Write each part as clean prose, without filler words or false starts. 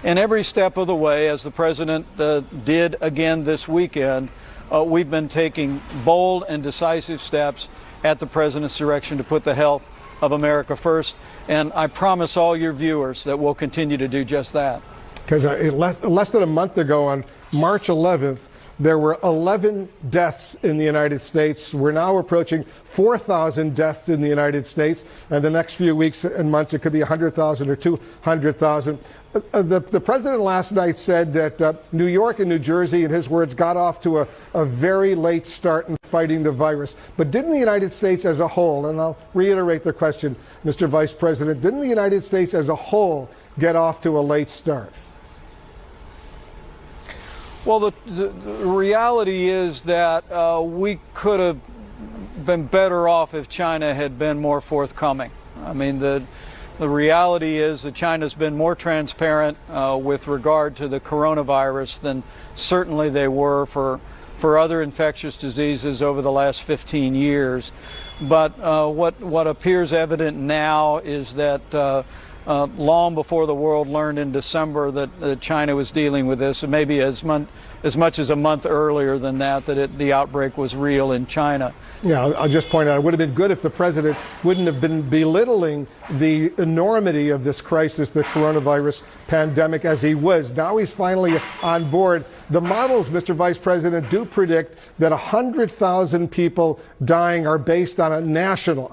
And every step of the way, as the president did again this weekend, we've been taking bold and decisive steps at the president's direction to put the health of America first. And I promise all your viewers that we'll continue to do just that. Because less than a month ago, on March 11th, there were 11 deaths in the United States. We're now approaching 4,000 deaths in the United States. And the next few weeks and months, it could be 100,000 or 200,000. The president last night said that New York and New Jersey, in his words, got off to a very late start in fighting the virus. But didn't the United States as a whole, and I'll reiterate the question, Mr. Vice President, didn't the United States as a whole get off to a late start? Well, the reality is that we could have been better off if China had been more forthcoming. I mean, the reality is that China's been more transparent with regard to the coronavirus than certainly they were for other infectious diseases over the last 15 years. But what appears evident now is that long before the world learned in December that China was dealing with this, and maybe as much as a month earlier than that the outbreak was real in China. Yeah, I'll just point out, it would have been good if the president wouldn't have been belittling the enormity of this crisis, the coronavirus pandemic, as he was. Now he's finally on board. The models, Mr. Vice President, do predict that 100,000 people dying are based on a national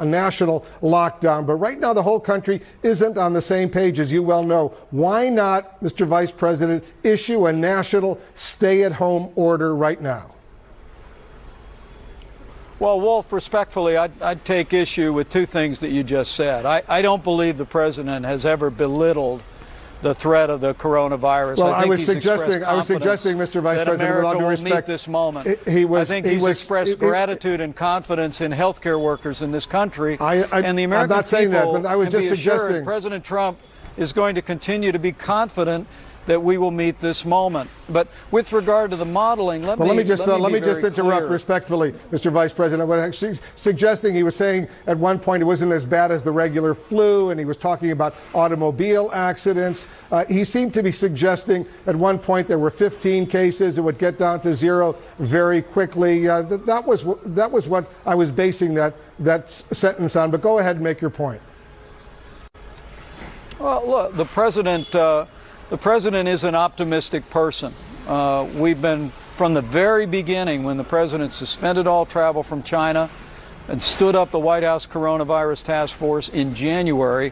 lockdown. But right now, the whole country isn't on the same page, as you well know. Why not, Mr. Vice President, issue a national stay-at-home order right now? Well, Wolf, respectfully, I'd take issue with two things that you just said. I don't believe the president has ever belittled the threat of the coronavirus. Well, I was suggesting, Mr. Vice President, with all due respect, this moment. I think he's expressed gratitude and confidence in healthcare workers in this country, and the American I'm not saying people that, but I was can just be assured suggesting President Trump is going to continue to be confident that we will meet this moment. But with regard to the modeling, let me just interrupt respectfully, Mr. Vice President. What I'm suggesting, he was saying at one point it wasn't as bad as the regular flu, and he was talking about automobile accidents. He seemed to be suggesting at one point there were 15 cases. It would get down to 0 very quickly. That was what I was basing that sentence on. But go ahead and make your point. Well, look, the president is an optimistic person. We've been, from the very beginning, when the president suspended all travel from China and stood up the White House Coronavirus Task Force in January,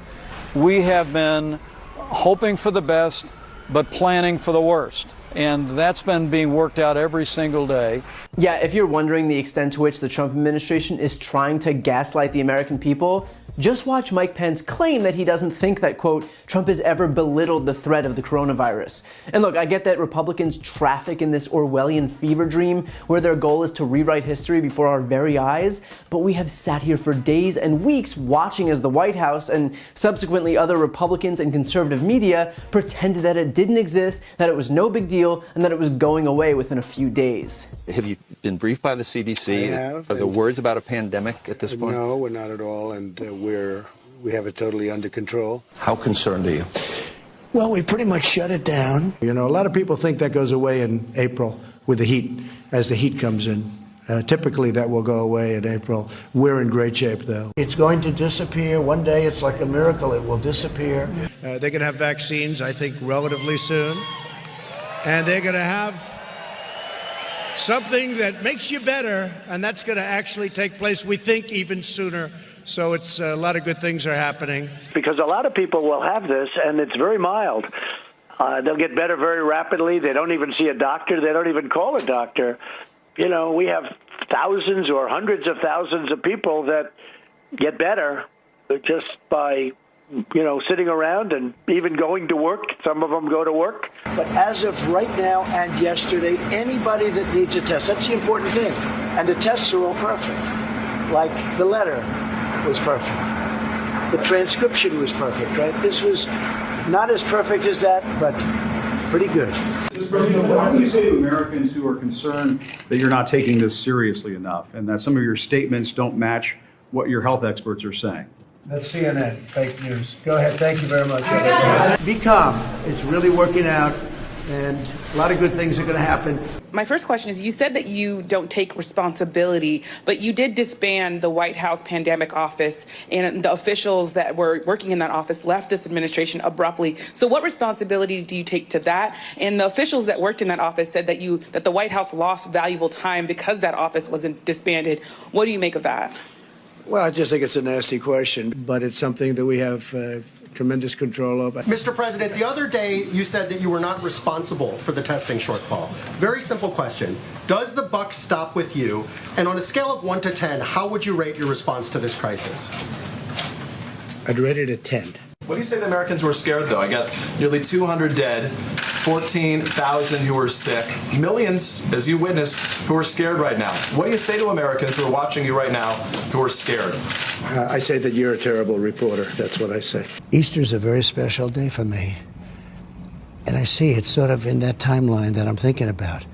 we have been hoping for the best, but planning for the worst. And that's been being worked out every single day. Yeah, if you're wondering the extent to which the Trump administration is trying to gaslight the American people, just watch Mike Pence claim that he doesn't think that, quote, Trump has ever belittled the threat of the coronavirus. And look, I get that Republicans traffic in this Orwellian fever dream where their goal is to rewrite history before our very eyes, but we have sat here for days and weeks watching as the White House and subsequently other Republicans and conservative media pretended that it didn't exist, that it was no big deal, and that it was going away within a few days. Have you been briefed by the CDC? I have. Are there words about a pandemic at this point? No, we're not at all, and we have it totally under control. How concerned are you? Well, we pretty much shut it down. You know, a lot of people think that goes away in April with the heat, as the heat comes in. Typically, that will go away in April. We're in great shape, though. It's going to disappear. One day, it's like a miracle. It will disappear. They're going to have vaccines, I think, relatively soon. And they're going to have something that makes you better, and that's going to actually take place, we think, even sooner. So it's a lot of good things are happening. Because a lot of people will have this, and it's very mild. They'll get better very rapidly. They don't even see a doctor. They don't even call a doctor. You know, we have thousands or hundreds of thousands of people that get better just by, you know, sitting around and even going to work. Some of them go to work. But as of right now and yesterday, anybody that needs a test, that's the important thing. And the tests are all perfect. Like the letter was perfect. The transcription was perfect, right? This was not as perfect as that, but pretty good. Mr. President, what do you say to Americans who are concerned that you're not taking this seriously enough and that some of your statements don't match what your health experts are saying? That's CNN, fake news. Go ahead. Thank you very much. Be calm. It's really working out, and a lot of good things are going to happen. My first question is, you said that you don't take responsibility, but you did disband the White House pandemic office, and the officials that were working in that office left this administration abruptly. So what responsibility do you take to that? And the officials that worked in that office said that the White House lost valuable time because that office wasn't disbanded. What do you make of that? Well, I just think it's a nasty question, but it's something that we have tremendous control over. Mr. President, the other day you said that you were not responsible for the testing shortfall. Very simple question. Does the buck stop with you? And on a scale of 1 to 10, how would you rate your response to this crisis? I'd rate it a 10. What do you say to Americans who are scared, though? I guess nearly 200 dead, 14,000 who are sick, millions, as you witnessed, who are scared right now. What do you say to Americans who are watching you right now who are scared? I say that you're a terrible reporter. That's what I say. Easter's a very special day for me. And I see it's sort of in that timeline that I'm thinking about.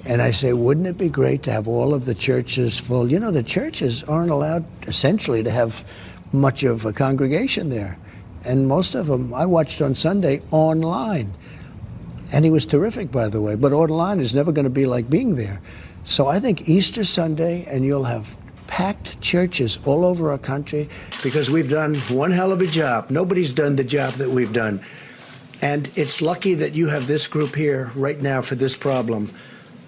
And I say, wouldn't it be great to have all of the churches full? You know, the churches aren't allowed, essentially, to have much of a congregation there. And most of them I watched on Sunday online. And he was terrific, by the way. But online is never going to be like being there. So I think Easter Sunday, and you'll have packed churches all over our country. Because we've done one hell of a job. Nobody's done the job that we've done. And it's lucky that you have this group here right now for this problem,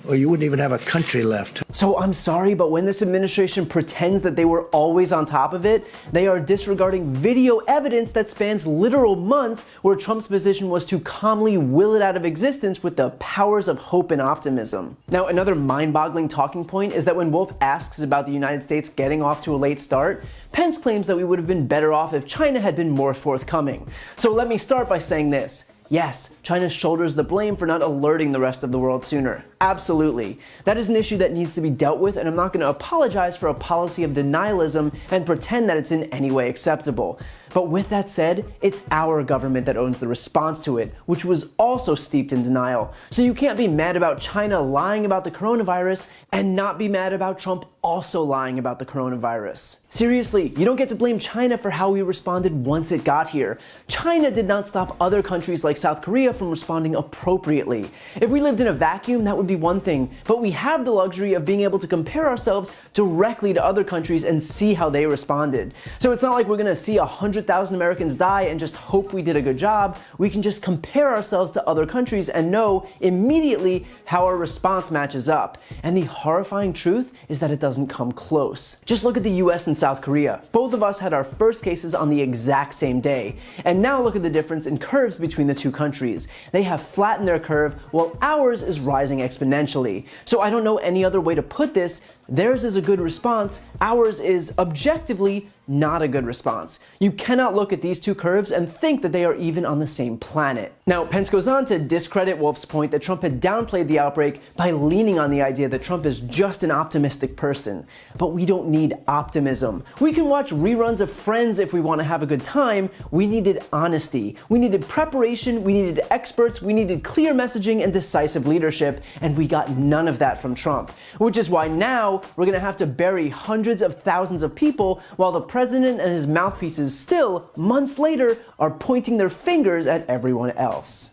or you wouldn't even have a country left. So I'm sorry, but when this administration pretends that they were always on top of it, they are disregarding video evidence that spans literal months where Trump's position was to calmly will it out of existence with the powers of hope and optimism. Now, another mind-boggling talking point is that when Wolf asks about the United States getting off to a late start, Pence claims that we would have been better off if China had been more forthcoming. So let me start by saying this. Yes, China shoulders the blame for not alerting the rest of the world sooner. Absolutely. That is an issue that needs to be dealt with, and I'm not going to apologize for a policy of denialism and pretend that it's in any way acceptable. But with that said, it's our government that owns the response to it, which was also steeped in denial. So you can't be mad about China lying about the coronavirus and not be mad about Trump also lying about the coronavirus. Seriously, you don't get to blame China for how we responded once it got here. China did not stop other countries like South Korea from responding appropriately. If we lived in a vacuum, that would be one thing, but we have the luxury of being able to compare ourselves directly to other countries and see how they responded. So it's not like we're gonna see 100,000 Americans die and just hope we did a good job. We can just compare ourselves to other countries and know immediately how our response matches up. And the horrifying truth is that it doesn't come close. Just look at the US and South Korea. Both of us had our first cases on the exact same day. And now look at the difference in curves between the two countries. They have flattened their curve while ours is rising exponentially. So I don't know any other way to put this. Theirs is a good response, ours is objectively not a good response. You cannot look at these two curves and think that they are even on the same planet. Now, Pence goes on to discredit Wolf's point that Trump had downplayed the outbreak by leaning on the idea that Trump is just an optimistic person. But we don't need optimism. We can watch reruns of Friends if we want to have a good time. We needed honesty. We needed preparation. We needed experts. We needed clear messaging and decisive leadership. And we got none of that from Trump. Which is why now we're going to have to bury hundreds of thousands of people while the president and his mouthpieces still, months later, are pointing their fingers at everyone else.